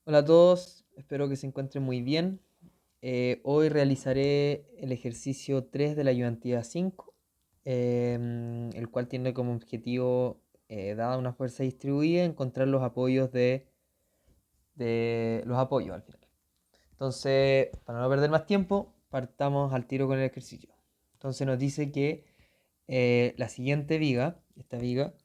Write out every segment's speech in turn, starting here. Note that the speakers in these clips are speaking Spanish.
Hola a todos, espero que se encuentren muy bien. Hoy realizaré el ejercicio 3 de la ayudantía 5, el cual tiene como objetivo, dada una fuerza distribuida, encontrar los apoyos de los apoyos al final. Entonces, para no perder más tiempo, partamos al tiro con el ejercicio. Entonces nos dice que la siguiente viga, esta viga,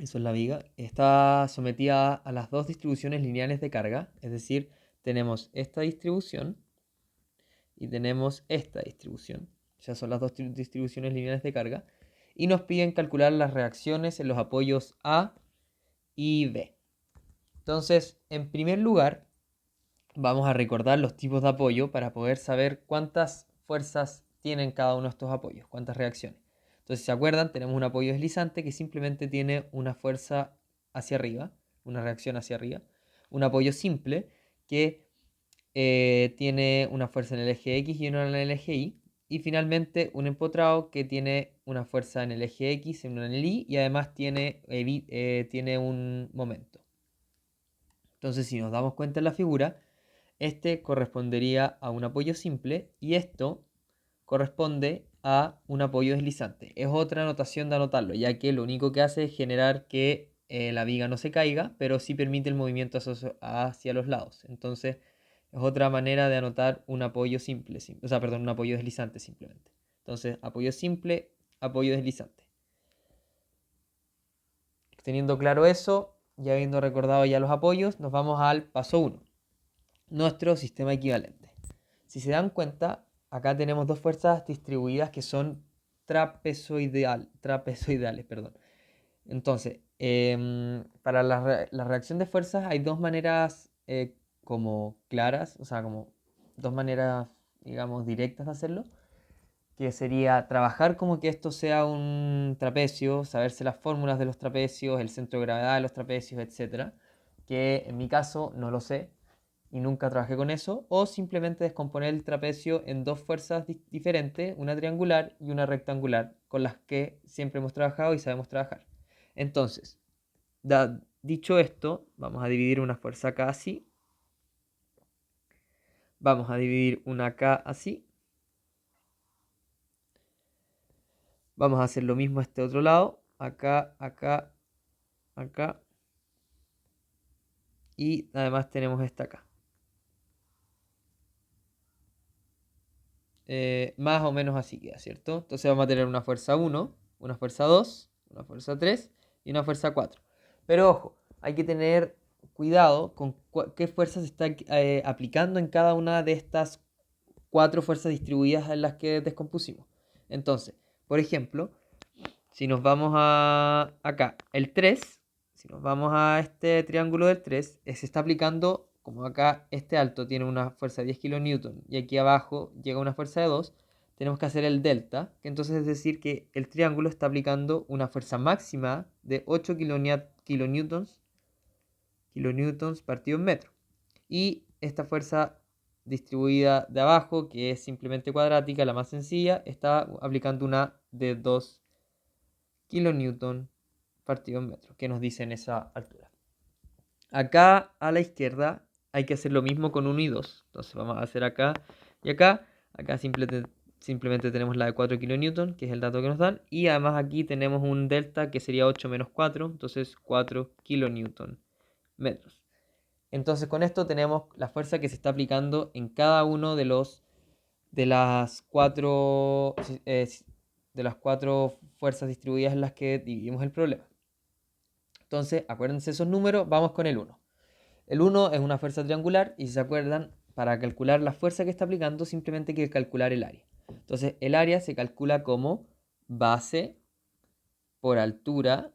eso es la viga, está sometida a las dos distribuciones lineales de carga, es decir, tenemos esta distribución y tenemos esta distribución. Ya son las dos distribuciones lineales de carga. Y nos piden calcular las reacciones en los apoyos A y B. Entonces, en primer lugar, vamos a recordar los tipos de apoyo para poder saber cuántas fuerzas tienen cada uno de estos apoyos, cuántas reacciones. Entonces, si se acuerdan, tenemos un apoyo deslizante que simplemente tiene una fuerza hacia arriba, una reacción hacia arriba. Un apoyo simple que tiene una fuerza en el eje X y una en el eje Y. Y finalmente un empotrado que tiene una fuerza en el eje X y una en el Y y además tiene un momento. Entonces, si nos damos cuenta en la figura, este correspondería a un apoyo simple y esto corresponde a un apoyo deslizante. Es otra notación de anotarlo, ya que lo único que hace es generar que la viga no se caiga, pero sí permite el movimiento hacia los lados. Entonces, es otra manera de anotar un apoyo simple, o sea, perdón, un apoyo deslizante simplemente. Entonces, apoyo simple, apoyo deslizante. Teniendo claro eso, ya habiendo recordado ya los apoyos, nos vamos al paso 1, nuestro sistema equivalente. Si se dan cuenta, acá tenemos dos fuerzas distribuidas que son trapezoidales. Perdón. Entonces, para la reacción de fuerzas hay dos maneras como claras, o sea, como dos maneras, digamos, directas de hacerlo, que sería trabajar como que esto sea un trapecio, saberse las fórmulas de los trapecios, el centro de gravedad de los trapecios, etcétera, que en mi caso no lo sé y nunca trabajé con eso, o simplemente descomponer el trapecio en dos fuerzas diferentes, una triangular y una rectangular, con las que siempre hemos trabajado y sabemos trabajar. Entonces, dicho esto, vamos a dividir una fuerza acá así, vamos a dividir una acá así, vamos a hacer lo mismo a este otro lado, acá, acá, acá, y además tenemos esta acá. Más o menos así queda, ¿cierto? Entonces vamos a tener una fuerza 1, una fuerza 2, una fuerza 3 y una fuerza 4. Pero ojo, hay que tener cuidado con qué fuerza se está aplicando en cada una de estas cuatro fuerzas distribuidas en las que descompusimos. Entonces, por ejemplo, si nos vamos a acá, el 3, si nos vamos a este triángulo del 3, se está aplicando, como acá este alto tiene una fuerza de 10 kN y aquí abajo llega una fuerza de 2, tenemos que hacer el delta, que entonces es decir que el triángulo está aplicando una fuerza máxima de 8 kilonewtons partido en metro. Y esta fuerza distribuida de abajo, que es simplemente cuadrática, la más sencilla, está aplicando una de 2 kilonewton partido en metro, que nos dice en esa altura. Acá a la izquierda hay que hacer lo mismo con 1 y 2. Entonces vamos a hacer acá y acá. Acá simplemente tenemos la de 4 kilonewton, que es el dato que nos dan. Y además aquí tenemos un delta que sería 8 menos 4, entonces 4 kilonewton metros. Entonces con esto tenemos la fuerza que se está aplicando en cada uno de las cuatro fuerzas distribuidas en las que dividimos el problema. Entonces, acuérdense esos números, vamos con el 1. El 1 es una fuerza triangular y si se acuerdan, para calcular la fuerza que está aplicando simplemente hay que calcular el área. Entonces, el área se calcula como base por altura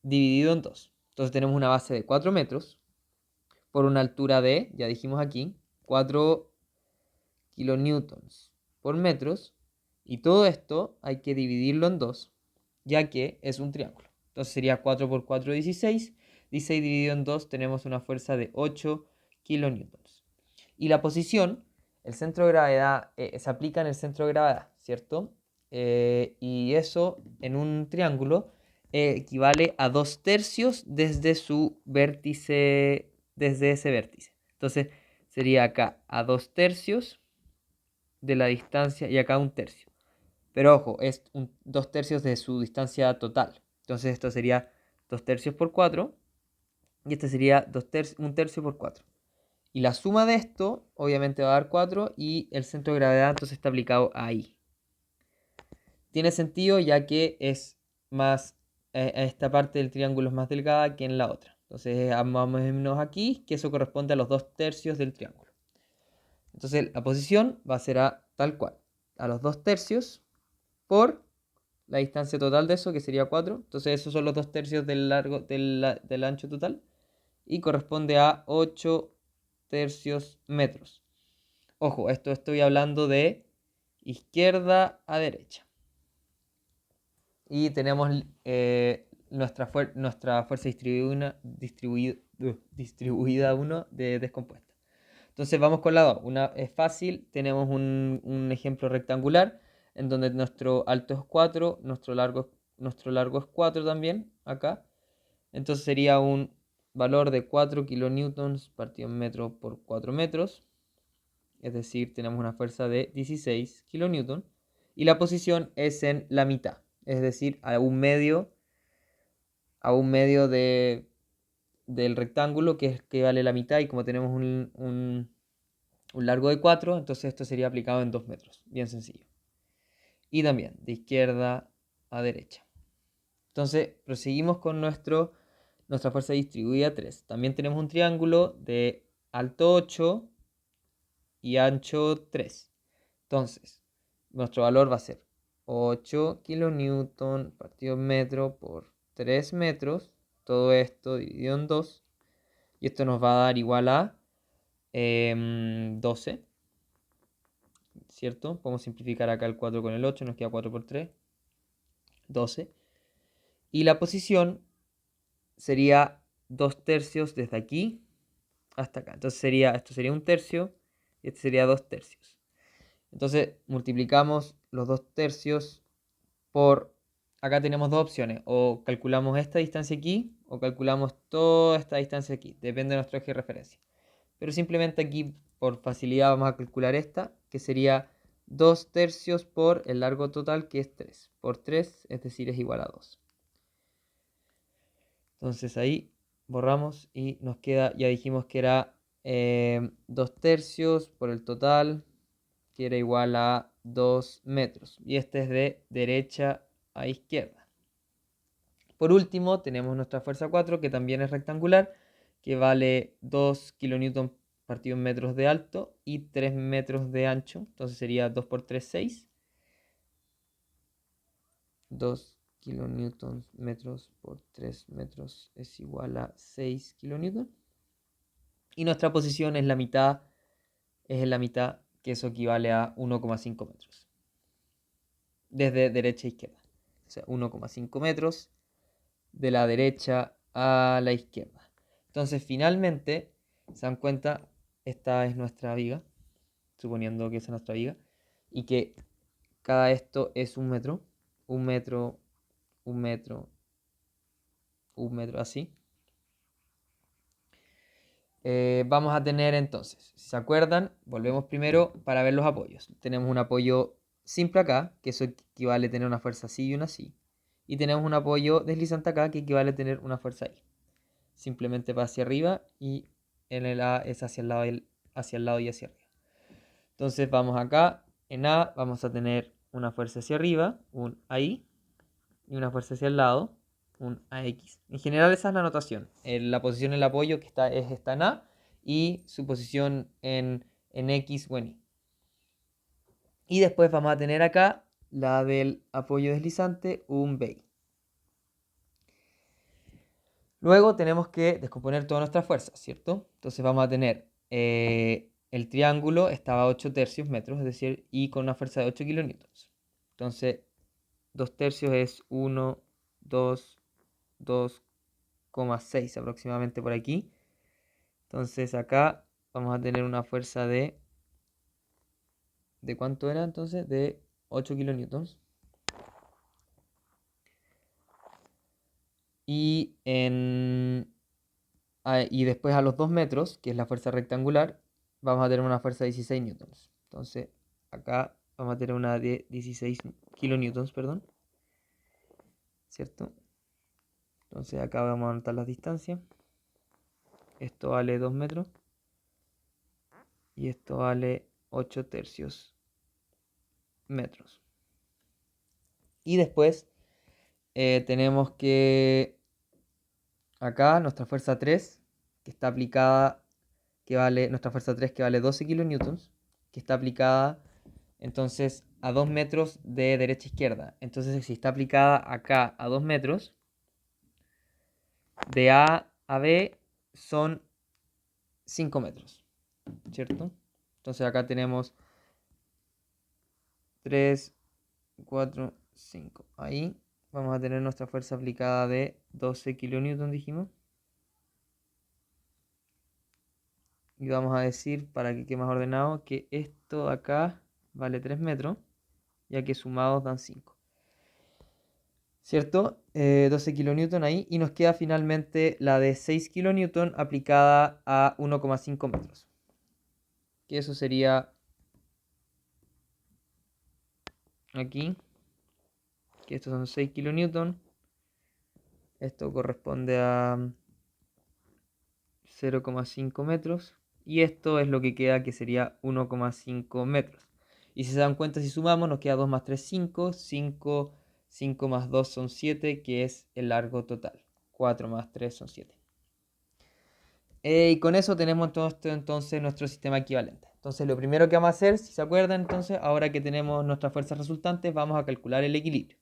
dividido en 2. Entonces tenemos una base de 4 metros por una altura de, ya dijimos aquí, 4 kilonewtons por metros. Y todo esto hay que dividirlo en 2, ya que es un triángulo. Entonces sería 4 por 4, 16. 16 dividido en 2 tenemos una fuerza de 8 kilonewtons. Y la posición, el centro de gravedad, se aplica en el centro de gravedad, ¿cierto? Y eso en un triángulo equivale a 2 tercios desde su vértice desde ese vértice. Entonces sería acá a 2/3 de la distancia y acá 1/3. Pero ojo, es 2/3 de su distancia total. Entonces esto sería 2/3 por 4 y este sería 1/3 por 4. Y la suma de esto obviamente va a dar 4 y el centro de gravedad entonces está aplicado ahí. Tiene sentido ya que es más, esta parte del triángulo es más delgada que en la otra. Entonces más o menos aquí que eso corresponde a los 2/3 del triángulo. Entonces la posición va a ser a tal cual, a los 2/3 por la distancia total de eso, que sería 4. Entonces esos son los 2/3 del largo del ancho total. Y corresponde a 8/3 metros. Ojo, esto estoy hablando de izquierda a derecha. Y tenemos nuestra fuerza distribuida 1 de descompuesta. Entonces vamos con la 2. Una es fácil, tenemos un ejemplo rectangular en donde nuestro alto es 4, nuestro largo es 4 también, acá. Entonces sería un valor de 4 kilonewtons partido en metro por 4 metros. Es decir, tenemos una fuerza de 16 kilonewtons. Y la posición es en la mitad, es decir, a un medio del rectángulo, que equivale a la mitad. Y como tenemos un largo de 4, entonces esto sería aplicado en 2 metros. Bien sencillo. Y también de izquierda a derecha. Entonces proseguimos con nuestra fuerza distribuida 3. También tenemos un triángulo de alto 8 y ancho 3. Entonces nuestro valor va a ser 8 kilonewton partido en metro por 3 metros. Todo esto dividido en 2. Y esto nos va a dar igual a 12. ¿Cierto? Podemos simplificar acá el 4 con el 8. Nos queda 4 por 3. 12. Y la posición sería 2/3 desde aquí hasta acá. Entonces esto sería 1/3 y este sería 2/3. Entonces multiplicamos los 2/3 por... Acá tenemos dos opciones. O calculamos esta distancia aquí o calculamos toda esta distancia aquí. Depende de nuestro eje de referencia. Pero simplemente aquí por facilidad vamos a calcular esta, que sería 2/3 por el largo total, que es 3. Por 3, es decir, es igual a 2. Entonces ahí borramos y nos queda, ya dijimos que era 2/3 por el total, que era igual a 2 metros. Y este es de derecha a izquierda. Por último, tenemos nuestra fuerza 4, que también es rectangular, que vale 2 kilonewton partido en metros de alto y 3 metros de ancho. Entonces sería 2 por 3, 6. 2 kilonewtons metros por 3 metros es igual a 6 kilonewtons. Y nuestra posición es en la mitad, que eso equivale a 1,5 metros. Desde derecha a izquierda. O sea, 1,5 metros de la derecha a la izquierda. Entonces, finalmente, se dan cuenta, esta es nuestra viga, suponiendo que esa es nuestra viga, y que cada esto es 1 metro, 1 metro, 1 metro, 1 metro, así. Vamos a tener entonces, si se acuerdan, volvemos primero para ver los apoyos. Tenemos un apoyo simple acá, que eso equivale a tener una fuerza así y una así. Y tenemos un apoyo deslizante acá, que equivale a tener una fuerza ahí. Simplemente va hacia arriba y en el A es hacia el lado y hacia arriba. Entonces vamos acá, en A vamos a tener una fuerza hacia arriba, un ahí, y una fuerza hacia el lado, un AX. En general esa es la notación. La posición del apoyo que está en A y su posición en X o en Y. Y después vamos a tener acá la del apoyo deslizante, un BI. Luego tenemos que descomponer todas nuestras fuerzas, ¿cierto? Entonces vamos a tener el triángulo estaba a 8/3 metros, es decir, y con una fuerza de 8 kilonewtons. Entonces 2/3 es 1, 2, 2,6 aproximadamente por aquí. Entonces acá vamos a tener una fuerza ¿de cuánto era entonces? De 8 kilonewtons. Y Y después a los 2 metros, que es la fuerza rectangular, vamos a tener una fuerza de 16 newtons. Entonces, acá vamos a tener una de 16 kilonewtons, perdón. ¿Cierto? Entonces acá vamos a anotar las distancias. Esto vale 2 metros. Y esto vale 8 tercios metros. Y después tenemos que acá nuestra fuerza 3, que está aplicada, nuestra fuerza 3 que vale 12 kilonewtons, que está aplicada entonces a 2 metros de derecha a izquierda. Entonces si está aplicada acá a 2 metros, de A a B son 5 metros, ¿cierto? Entonces acá tenemos 3, 4, 5. Ahí vamos a tener nuestra fuerza aplicada de 12 kilonewton, dijimos. Y vamos a decir, para que quede más ordenado, que esto acá vale 3 metros, ya que sumados dan 5. ¿Cierto? 12 kilonewton ahí. Y nos queda finalmente la de 6 kilonewton aplicada a 1,5 metros. Que eso sería aquí. Que estos son 6 kilonewton. Esto corresponde a 0,5 metros. Y esto es lo que queda, que sería 1,5 metros. Y si se dan cuenta, si sumamos, nos queda 2 más 3, 5. 5 más 2 son 7, que es el largo total. 4 más 3 son 7. Y con eso tenemos entonces nuestro sistema equivalente. Entonces lo primero que vamos a hacer, si se acuerdan, entonces ahora que tenemos nuestras fuerzas resultantes, vamos a calcular el equilibrio.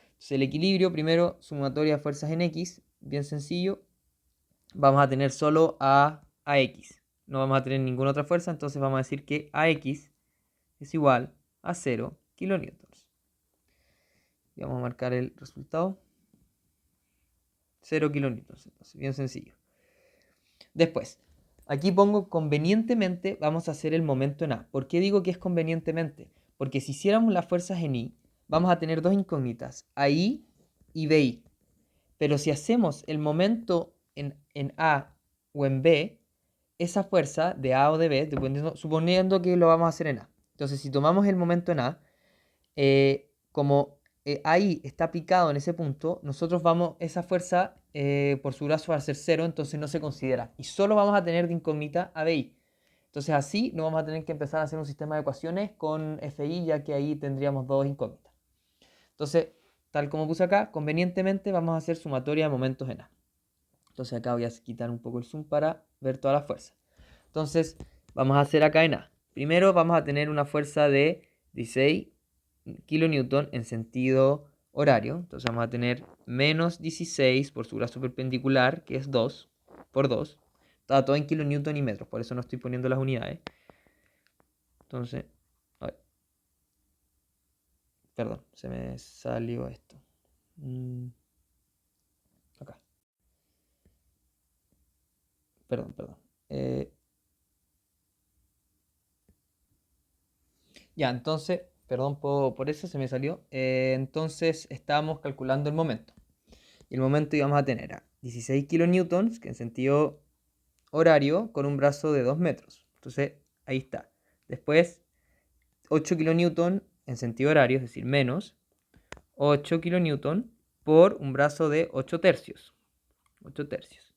Entonces el equilibrio, primero, sumatoria de fuerzas en X, bien sencillo. Vamos a tener solo a X. No vamos a tener ninguna otra fuerza, entonces vamos a decir que AX es igual a 0 kilonewtons. Y vamos a marcar el resultado. 0 kilonewtons, entonces, bien sencillo. Después, aquí pongo convenientemente, vamos a hacer el momento en A. ¿Por qué digo que es convenientemente? Porque si hiciéramos las fuerzas en I, vamos a tener dos incógnitas, AI y BI. Pero si hacemos el momento en A o en B, esa fuerza de A o de B, suponiendo que lo vamos a hacer en A. Entonces, si tomamos el momento en A, como ahí está aplicado en ese punto, nosotros vamos, esa fuerza por su brazo va a ser 0, entonces no se considera. Y solo vamos a tener de incógnita a BI. Entonces así no vamos a tener que empezar a hacer un sistema de ecuaciones con FI, ya que ahí tendríamos dos incógnitas. Entonces, tal como puse acá, convenientemente vamos a hacer sumatoria de momentos en A. Entonces acá voy a quitar un poco el zoom para ver toda la fuerza. Entonces, vamos a hacer acá en A. Primero vamos a tener una fuerza de 16 kilonewton en sentido horario. Entonces vamos a tener menos 16 por su brazo perpendicular, que es 2 por 2. Está todo en kilonewton y metros, por eso no estoy poniendo las unidades. Entonces, a ver. Perdón, se me salió esto. Acá. Perdón. Ya, entonces, perdón por eso, se me salió. Entonces, estábamos calculando el momento. Y el momento íbamos a tener a 16 kilonewtons, que en sentido horario, con un brazo de 2 metros. Entonces, ahí está. Después, 8 kilonewton en sentido horario, es decir, menos 8 kilonewton por un brazo de 8 tercios. 8 tercios.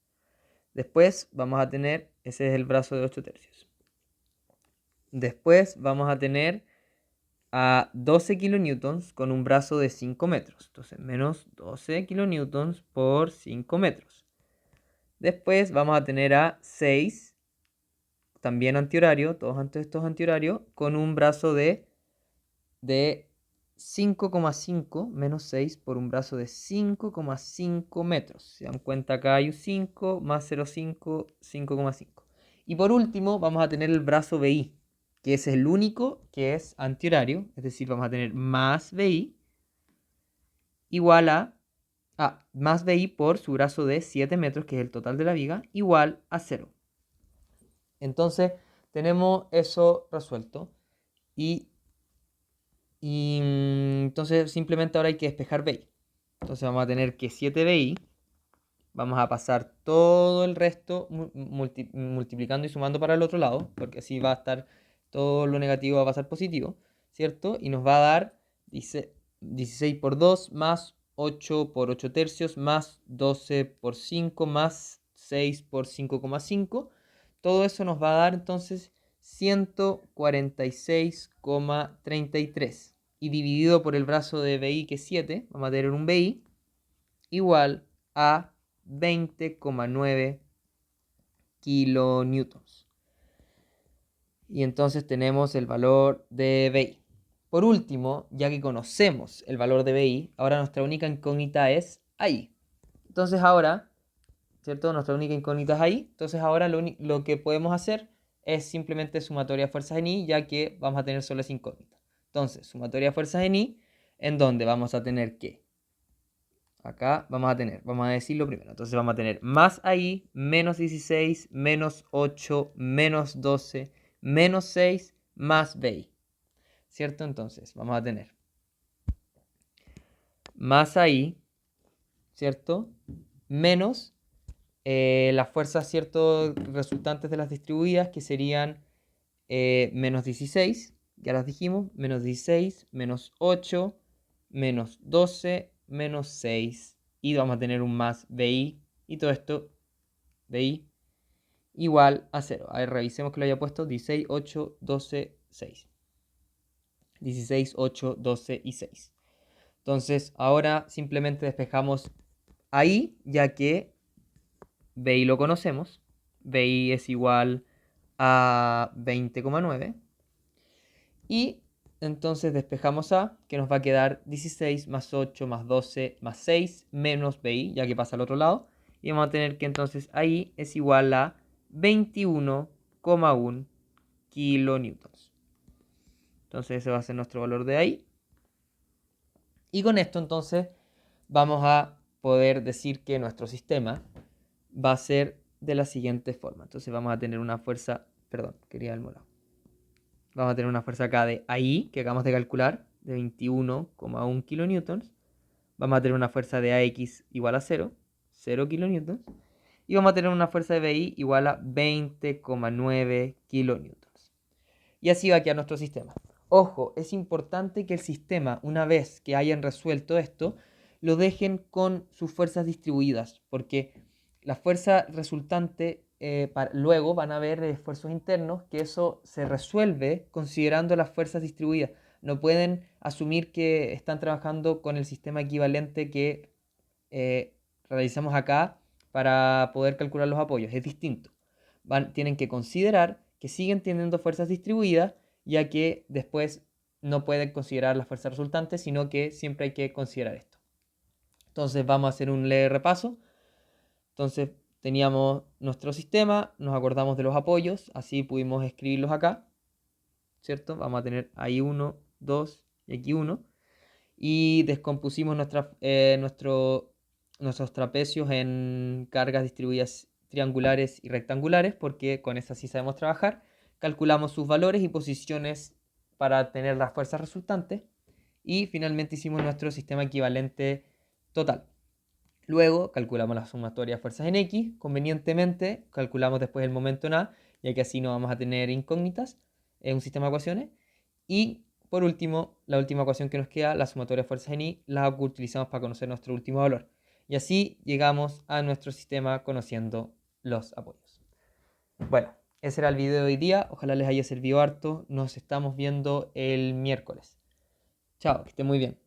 Después vamos a tener, ese es el brazo de 8 tercios. Después vamos a tener a 12 kilonewtons con un brazo de 5 metros. Entonces, menos 12 kilonewtons por 5 metros. Después vamos a tener a 6, también antihorario, todos estos antihorarios, con un brazo de 5,5 menos 6 por un brazo de 5,5 metros. Se dan cuenta, acá hay un 5 más 0,5, 5,5. Y por último vamos a tener el brazo BI, que es el único que es antihorario, es decir, vamos a tener más BI igual a más BI por su brazo de 7 metros, que es el total de la viga, igual a 0. Entonces tenemos eso resuelto. Y entonces simplemente ahora hay que despejar BI. Entonces vamos a tener que 7BI vamos a pasar todo el resto multiplicando y sumando para el otro lado, porque así va a estar todo lo negativo va a pasar positivo, ¿cierto? Y nos va a dar 16 por 2 más 8 por 8 tercios más 12 por 5 más 6 por 5,5. Todo eso nos va a dar entonces 146,33. Y dividido por el brazo de BI, que es 7, vamos a tener un BI igual a 20,9 kilonewtons. Y entonces tenemos el valor de BI. Por último, ya que conocemos el valor de BI, ahora nuestra única incógnita es ahí. Entonces ahora, ¿cierto? Nuestra única incógnita es ahí. Entonces ahora lo que podemos hacer es simplemente sumatoria de fuerzas en I, ya que vamos a tener solo esa incógnita. Entonces, sumatoria de fuerzas en I, en donde vamos a tener que acá vamos a decirlo primero. Entonces vamos a tener más ahí, menos 16, menos 8, menos 12, menos 6, más BI. ¿Cierto? Entonces vamos a tener más ahí, ¿cierto? Menos las fuerzas, ¿cierto? Resultantes de las distribuidas, que serían menos 16, ya las dijimos, menos 16, menos 8, menos 12, menos 6. Y vamos a tener un más BI, y todo esto, BI, igual a 0. A ver, revisemos que lo haya puesto: 16, 8, 12, 6. 16, 8, 12 y 6. Entonces, ahora simplemente despejamos ahí, ya que BI lo conocemos. BI es igual a 20,9. Y entonces despejamos A, que nos va a quedar 16 más 8 más 12 más 6 menos BI, ya que pasa al otro lado. Y vamos a tener que entonces ahí es igual a 21,1 kilonewtons. Entonces ese va a ser nuestro valor de ahí. Y con esto entonces vamos a poder decir que nuestro sistema va a ser de la siguiente forma. Entonces vamos a tener una fuerza, perdón, quería el morado. Vamos a tener una fuerza acá de ahí, que acabamos de calcular, de 21,1 kilonewtons. Vamos a tener una fuerza de AX igual a 0, 0 kilonewtons. Y vamos a tener una fuerza de BI igual a 20,9 kilonewtons. Y así va a quedar nuestro sistema. Ojo, es importante que el sistema, una vez que hayan resuelto esto, lo dejen con sus fuerzas distribuidas, porque la fuerza resultante, luego van a haber esfuerzos internos, que eso se resuelve considerando las fuerzas distribuidas. No pueden asumir que están trabajando con el sistema equivalente que realizamos acá para poder calcular los apoyos. Es distinto. Tienen que considerar que siguen teniendo fuerzas distribuidas, ya que después no pueden considerar las fuerzas resultantes, sino que siempre hay que considerar esto. Entonces vamos a hacer un leve repaso. Entonces teníamos nuestro sistema, nos acordamos de los apoyos, así pudimos escribirlos acá, ¿cierto? Vamos a tener ahí 1, 2 y aquí 1. Y descompusimos nuestros trapecios en cargas distribuidas triangulares y rectangulares, porque con esas sí sabemos trabajar. Calculamos sus valores y posiciones para tener las fuerzas resultantes. Y finalmente hicimos nuestro sistema equivalente total. Luego calculamos la sumatoria de fuerzas en X. Convenientemente calculamos después el momento en A, ya que así no vamos a tener incógnitas en un sistema de ecuaciones. Y por último, la última ecuación que nos queda, la sumatoria de fuerzas en I, la utilizamos para conocer nuestro último valor. Y así llegamos a nuestro sistema conociendo los apoyos. Bueno, ese era el video de hoy día. Ojalá les haya servido harto. Nos estamos viendo el miércoles. Chao, que estén muy bien.